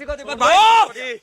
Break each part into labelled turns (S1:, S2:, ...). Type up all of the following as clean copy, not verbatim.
S1: सीखो दीपक भाई।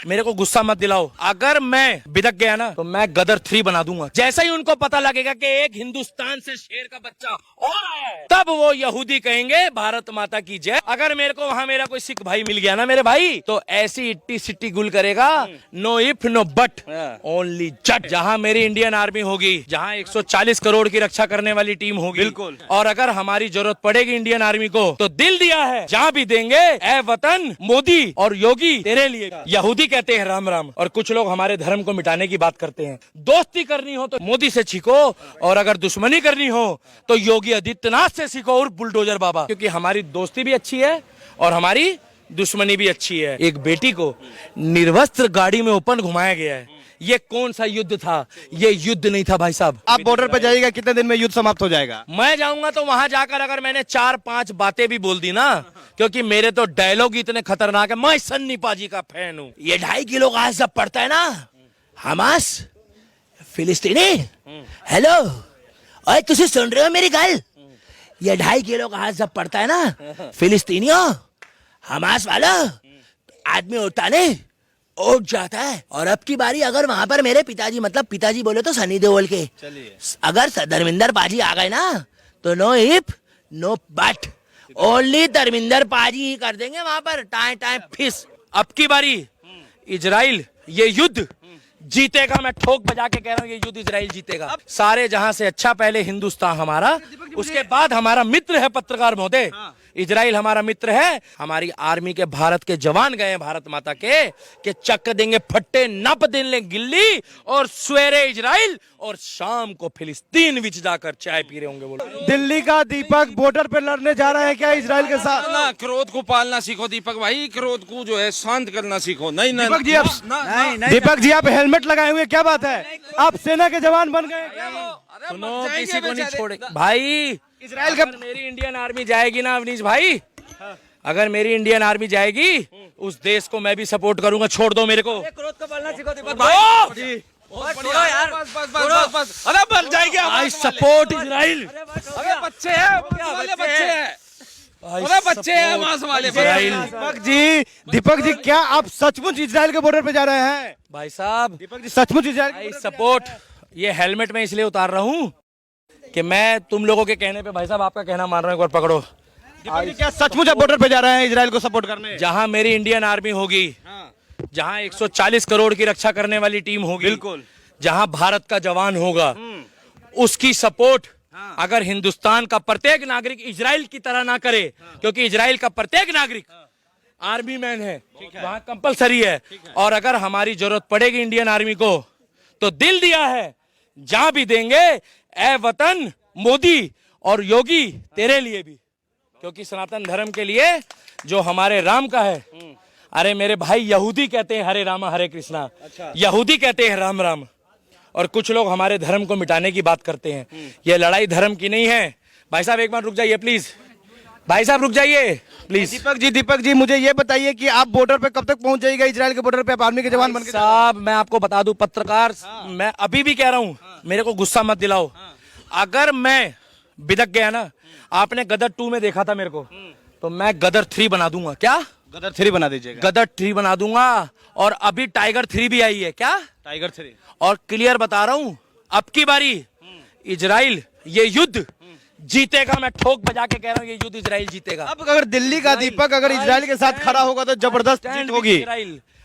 S2: मेरे को गुस्सा मत दिलाओ। अगर मैं बिदक गया ना तो मैं गदर 3 बना दूंगा। जैसे ही उनको पता लगेगा कि एक हिंदुस्तान से शेर का बच्चा और आया है, तब वो यहूदी कहेंगे भारत माता की जय। अगर मेरे को वहाँ मेरा कोई सिख भाई मिल गया ना मेरे भाई, तो ऐसी इट्टी सिट्टी गुल करेगा। No if no but, only Jatt. जहाँ मेरी इंडियन आर्मी होगी, जहाँ 140 करोड़ की रक्षा करने वाली टीम होगी,
S1: बिल्कुल।
S2: और अगर हमारी जरूरत पड़ेगी इंडियन आर्मी को, तो दिल दिया है जहाँ भी देंगे। ए वतन, मोदी और योगी तेरे लिए। यहूदी कहते हैं राम राम, और कुछ लोग हमारे धर्म को मिटाने की बात करते हैं। दोस्ती करनी हो तो मोदी से सीखो, और अगर दुश्मनी करनी हो तो योगी आदित्यनाथ से सीखो और बुलडोजर बाबा, क्योंकि हमारी दोस्ती भी अच्छी है और हमारी दुश्मनी भी अच्छी है। एक बेटी को निर्वस्त्र गाड़ी में ओपन घुमाया गया है। ये कौन सा युद्ध था? ये युद्ध नहीं था भाई साहब।
S1: आप बॉर्डर पे जाइएगा, कितने दिन में युद्ध समाप्त हो जाएगा?
S2: मैं जाऊंगा तो वहां जाकर अगर मैंने 4-5 बातें भी बोल दी ना, क्योंकि मेरे तो डायलॉग इतने खतरनाक है। मैं सन्नी पाजी का फैन हूँ। ये 2.5 किलो का जब पड़ता है ना, हमास फिलिस्तीनी, हेलो ओए तुसी सुन रहे हो मेरी गल? ये 2.5 किलो का जब पड़ता है ना, फिलिस्तीनियों, हमास वाला, आदमी उठता नहीं, उठ जाता है। और अब की बारी अगर वहां पर मेरे पिताजी, मतलब पिताजी बोले तो सनी देओल के, अगर धर्मिंदर पाजी आ गए ना, तो no if no but, only Dharminder paaji ही कर देंगे वहां पर टाइम टाइम फिस। अब की बारी इजराइल ये युद्ध जीतेगा। मैं ठोक बजा के कह रहा हूँ, ये युद्ध इजराइल जीतेगा। सारे जहां से अच्छा पहले हिंदुस्तान हमारा, उसके बाद हमारा मित्र है पत्रकार महोदय। इजराइल हमारा मित्र है। हमारी आर्मी के भारत के जवान गए हैं भारत माता के चक्कर देंगे फट्टे, नप देंगे गिल्ली, और सवेरे इजराइल और शाम को फिलिस्तीन विच जाकर चाय पी रहे होंगे। बोलो
S1: दिल्ली का दीपक बॉर्डर पे लड़ने जा रहा है क्या इजराइल के साथ?
S3: ना, क्रोध को पालना सीखो दीपक भाई, क्रोध को जो है शांत करना सीखो। नहीं नहीं
S1: दीपक जी, आप दीपक जी आप हेलमेट लगाए हुए, क्या बात है? आप सेना के जवान बन गए?
S2: सुनो, किसी को नहीं छोड़ेगा भाई।
S1: इजराइल का
S2: मेरी इंडियन आर्मी जाएगी ना अवनीश भाई, अगर मेरी इंडियन आर्मी जाएगी, उस देश को मैं भी सपोर्ट करूंगा। छोड़ दो मेरे को।
S1: क्रोध को पालना सीखो दीपक भाई।
S3: यार, बस। अरे बन जाएगी।
S2: I support Israel.
S3: अरे बच्चे हैं, बच्चे हैं, अरे बच्चे हैं हमास वाले।
S1: दीपक जी क्या आप सचमुच इजराइल के बॉर्डर पे जा रहे हैं?
S2: भाई साहब,
S1: दीपक जी सचमुच इजराइल
S2: आई सपोर्ट। ये हेलमेट मैं इसलिए उतार रहा हूँ कि मैं तुम लोगों के कहने पे, भाई साहब आपका कहना मान रहा हूँ, एक बार पकड़ो।
S1: दीपक जी क्या सचमुच आप बॉर्डर पे जा रहे हैं इजराइल को सपोर्ट करने?
S2: जहाँ मेरी इंडियन आर्मी होगी, जहाँ 140 करोड़ की रक्षा करने वाली टीम होगी,
S1: बिल्कुल,
S2: जहाँ भारत का जवान होगा, उसकी सपोर्ट अगर हिंदुस्तान का प्रत्येक नागरिक इजराइल की तरह ना करे, क्योंकि इजराइल का प्रत्येक नागरिक आर्मी मैन है, वहाँ कंपलसरी है। और अगर हमारी जरूरत पड़ेगी इंडियन आर्मी को, तो दिल दिया है जहां भी देंगे। ए वतन, मोदी और योगी तेरे लिए भी, क्योंकि सनातन धर्म के लिए जो हमारे राम का है। अरे मेरे भाई, यहूदी कहते हैं हरे रामा हरे कृष्णा, यहूदी कहते हैं राम राम, और कुछ लोग हमारे धर्म को मिटाने की बात करते हैं। ये लड़ाई धर्म की नहीं है। भाई साहब एक बार रुक जाइए प्लीज, भाई साहब रुक जाइए प्लीज।
S1: दीपक जी मुझे ये बताइए कि आप बॉर्डर पे कब तक पहुंच जाइएगा इजराइल के बॉर्डर पे? आप आर्मी के जवान बन के
S2: साहब मैं आपको बता दूं, पत्रकार, मैं अभी भी कह रहा हूं, मेरे को गुस्सा मत दिलाओ। अगर मैं बिदक गया ना, आपने गदर 2 में देखा था मेरे को, तो मैं गदर 3 बना दूंगा। क्या?
S1: गदर 3 बना दीजिएगा।
S2: गदर 3 बना दूंगा। और अभी टाइगर 3 भी आई है। क्या?
S1: टाइगर 3।
S2: और क्लियर बता रहा हूं, अब की बारी इजराइल ये युद्ध जीतेगा। मैं ठोक बजा के कह रहा हूँ, ये युद्ध इजराइल जीतेगा।
S1: अब अगर दिल्ली का दीपक अगर इजराइल के साथ खड़ा होगा तो जबरदस्त जीत होगी।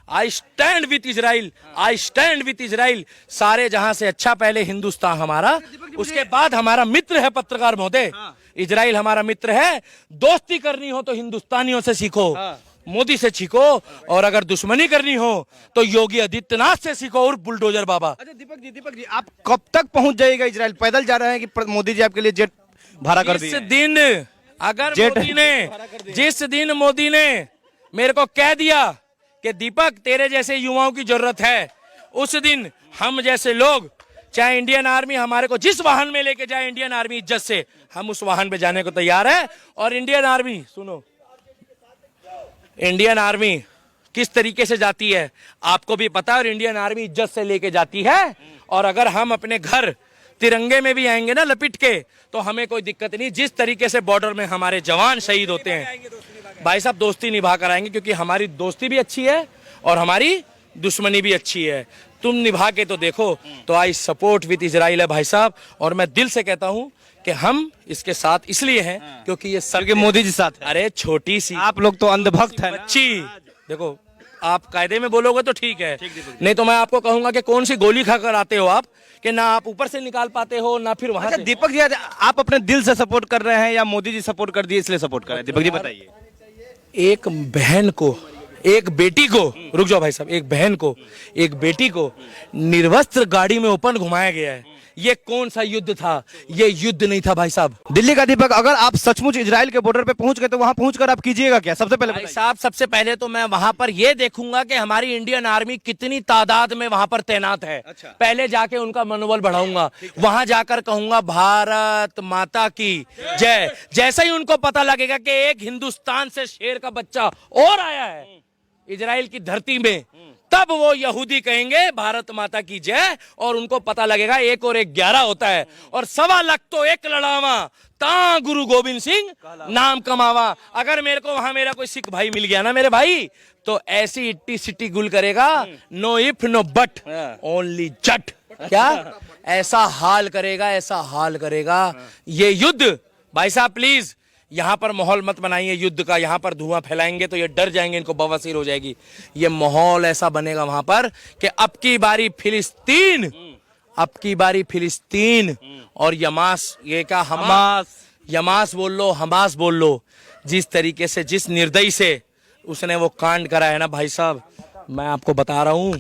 S2: I stand with Israel, I stand with Israel. सारे जहां से अच्छा पहले हिंदुस्तान हमारा, उसके बाद हमारा मित्र है पत्रकार महोदय। इजराइल हमारा मित्र है। दोस्ती करनी हो तो हिंदुस्तानियों से सीखो, मोदी से सीखो, और अगर दुश्मनी करनी हो तो योगी आदित्यनाथ से सीखो और बुलडोजर बाबा।
S1: अच्छा दीपक जी आप कब तक पहुंच जाइएगा इजराइल? पैदल जा रहे हैं कि मोदी जी आपके लिए जेट भाड़ा कर दिए?
S2: जिस दिन मोदी ने मेरे को कह दिया कि दीपक तेरे जैसे युवाओं की जरूरत है, उस दिन हम जैसे लोग, चाहे इंडियन आर्मी हमारे को जिस वाहन में लेके जाए इंडियन आर्मी इज्जत से, हम उस वाहन पे जाने को तैयार है। और इंडियन आर्मी, सुनो, इंडियन आर्मी किस तरीके से जाती है आपको भी पता है, और इंडियन आर्मी इज्जत से लेके जाती है। और अगर हम अपने घर तिरंगे में भी आएंगे ना लपेट के, तो हमें कोई दिक्कत नहीं। जिस तरीके से बॉर्डर में हमारे जवान शहीद होते हैं भाई साहब, दोस्ती निभा कर आएंगे, क्योंकि हमारी दोस्ती भी अच्छी है और हमारी दुश्मनी भी अच्छी है। तुम निभा के तो देखो। तो आई सपोर्ट विद इजराइल है भाई साहब, और मैं दिल से कहता हूं कि हम इसके साथ इसलिए हैं क्योंकि ये सब
S1: क्योंकि मोदी जी साथ है।
S2: अरे छोटी सी
S1: आप लोग तो अंधभक्त है ना।
S2: बच्ची, देखो आप कायदे में बोलोगे तो ठीक है, नहीं तो मैं आपको कहूंगा कि कौन सी गोली खाकर आते हो आप, कि ना आप ऊपर से निकाल पाते हो ना फिर वहां
S1: अच्छा
S2: से।
S1: दीपक जी, आप अपने दिल से सपोर्ट कर रहे हैं या मोदी जी सपोर्ट कर दिए इसलिए सपोर्ट कर रहे हैं? दीपक जी बताइए।
S2: एक बहन को, एक बेटी को, रुक जाओ भाई साहब, एक बहन को, एक बेटी को निर्वस्त्र गाड़ी में ओपन घुमाया गया है। ये कौन सा युद्ध था? ये युद्ध नहीं था भाई साहब।
S1: दिल्ली का दीपक, अगर आप सचमुच इजराइल के बॉर्डर पे पहुंच गए तो वहां पहुंचकर आप कीजिएगा क्या? सबसे पहले
S2: भाई
S1: बताइए।
S2: साहब, सबसे पहले तो मैं वहां पर ये देखूंगा कि हमारी इंडियन आर्मी कितनी तादाद में वहां पर तैनात है। पहले जाके उनका मनोबल बढ़ाऊंगा, वहां जाकर कहूंगा भारत माता की जय। जैसे ही उनको पता लगेगा कि एक हिंदुस्तान से शेर का बच्चा और आया है इजराइल की धरती में, तब वो यहूदी कहेंगे भारत माता की जय, और उनको पता लगेगा 1 और 1 11 होता है, और 1.25 लाख तो एक लड़ावा ता गुरु गोविंद सिंह नाम कमावा। अगर मेरे को वहां मेरा कोई सिख भाई मिल गया ना मेरे भाई, तो ऐसी इट्टी सिट्टी गुल करेगा, no if no but only Jatt. क्या ऐसा हाल करेगा, ऐसा हाल करेगा ये युद्ध। भाई साहब प्लीज यहां पर माहौल मत बनाइए युद्ध का। यहां पर धुआं फैलाएंगे तो ये डर जाएंगे, इनको बवासीर हो जाएगी। ये माहौल ऐसा बनेगा वहां पर कि अब की बारी फिलिस्तीन, अब की बारी फिलिस्तीन और यमास, ये क्या हमास, यमास बोल लो, हमास बोल लो। जिस तरीके से, जिस निर्दयी से उसने वो कांड करा है ना भाई साहब, मैं आपको बता रहा हूं,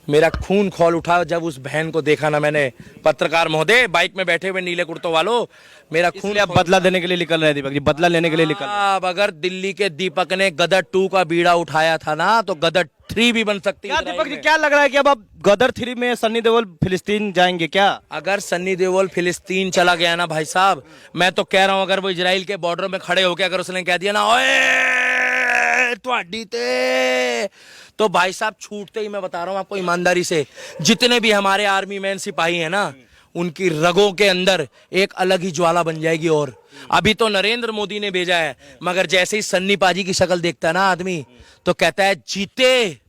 S2: मेरा खून खौल उठा जब उस बहन को देखा ना मैंने। पत्रकार महोदय, बाइक में बैठे हुए नीले कुर्तों वालों, मेरा खून।
S1: आप बदला देने के लिए निकल रहे हैं दीपक जी, बदला लेने के लिए निकल रहे हैं।
S2: अब अगर दिल्ली के दीपक ने गदर 2 का बीड़ा उठाया था ना, तो गदर 3 भी बन सकती
S1: क्या
S2: है।
S1: दीपक जी, क्या लग रहा है कि अब आप गदर 3 में सन्नी देओल फिलिस्तीन जाएंगे क्या?
S2: अगर सन्नी देओल फिलिस्तीन चला गया ना भाई साहब, मैं तो कह रहा हूं, अगर वो इजराइल के बॉर्डर में खड़े होकर अगर उसने कह दिया ना, ओए तुहाडी ते, तो भाई साहब छूटते ही, मैं बता रहा हूं आपको ईमानदारी से, जितने भी हमारे आर्मी मैन सिपाही हैं ना, उनकी रगों के अंदर एक अलग ही ज्वाला बन जाएगी। और अभी तो नरेंद्र मोदी ने भेजा है, मगर जैसे ही सन्नी पाजी की शक्ल देखता है ना आदमी, तो कहता है जीते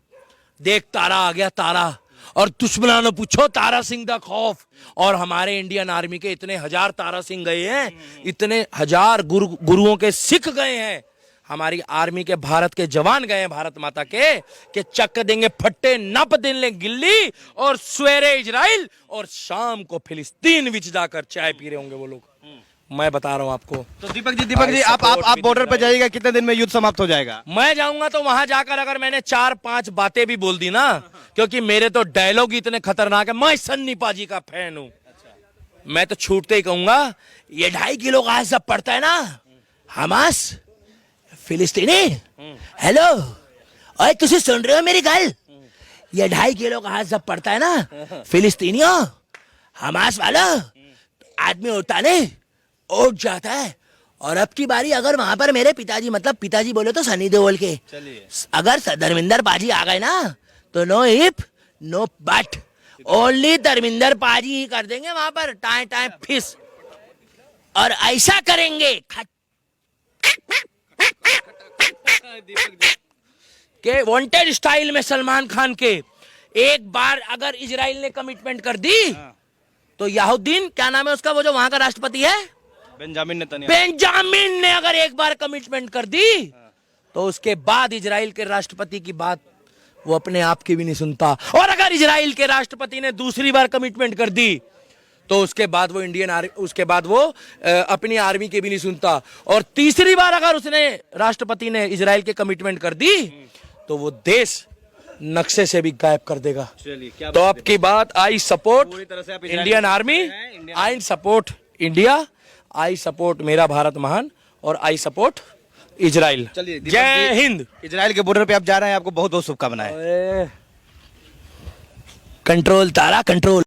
S2: देख तारा आ गया तारा, और दुश्मना ने पूछो तारा सिंह दा खौफ। और हमारे इंडियन आर्मी के इतने 1000 तारा सिंह गए हैं, इतने 1000 गुरुओं के सिख गए हैं, हमारी आर्मी के भारत के जवान गए हैं भारत माता के चक देंगे फट्टे, नप देंगे गिल्ली, और सवेरे इजराइल और शाम को फिलिस्तीन विच जाकर चाय पी रहे होंगे वो लोग। मैं बता रहा हूं आपको।
S1: तो दीपक जी आप बॉर्डर पे जाइएगा, कितने दिन में युद्ध समाप्त हो जाएगा?
S2: मैं जाऊंगा तो वहां जाकर अगर मैंने 4-5 बातें भी बोल दी ना, क्योंकि मेरे तो डायलॉग इतने खतरनाक है, मैं सन्नी पाजी का फैन हूं, मैं तो छूटते ही कहूंगा, ये 2.5 किलो का जब पड़ता है ना हमास फिलिस्तीनी, हेलो ओए तुसी सुन रहे हो मेरी गल? ये 2.5 किलो का जब पड़ता है ना फिलिस्तीनियों, हमास वाला आदमी उठता नहीं, उठ जाता है। और अब की बारी अगर वहां पर मेरे पिताजी, मतलब पिताजी बोले तो सनी देओल के, अगर धर्मिंदर पाजी आ गए ना, तो no if no but only Dharminder paaji ही कर देंगे वहां पर टाइम टाइम फिस। और ऐसा करेंगे के वांटेड स्टाइल में सलमान खान के, एक बार अगर इजराइल ने कमिटमेंट कर दी तो याहुद्दीन, क्या नाम है उसका, वो जो वहां का राष्ट्रपति है, बेंजामिन ने अगर एक बार कमिटमेंट कर दी, तो उसके बाद इजराइल के राष्ट्रपति की बात वो अपने आप की भी नहीं सुनता। और अगर इजराइल के राष्ट्रपति ने दूसरी बार कमिटमेंट कर दी, तो उसके बाद वो इंडियन आर्मी, उसके बाद वो अपनी आर्मी के भी नहीं सुनता। और तीसरी बार अगर उसने, राष्ट्रपति ने इजराइल के कमिटमेंट कर दी, तो वो देश नक्शे से भी गायब कर देगा। तो अब की बात, I support Indian army, I support India, I support मेरा भारत महान, और आई सपोर्ट इजराइल। जय हिंद।
S1: इजराइल के बॉर्डर पे आप जा रहे हैं, आपको बहुत बहुत शुभकामनाएं।
S2: कंट्रोल तारा कंट्रोल।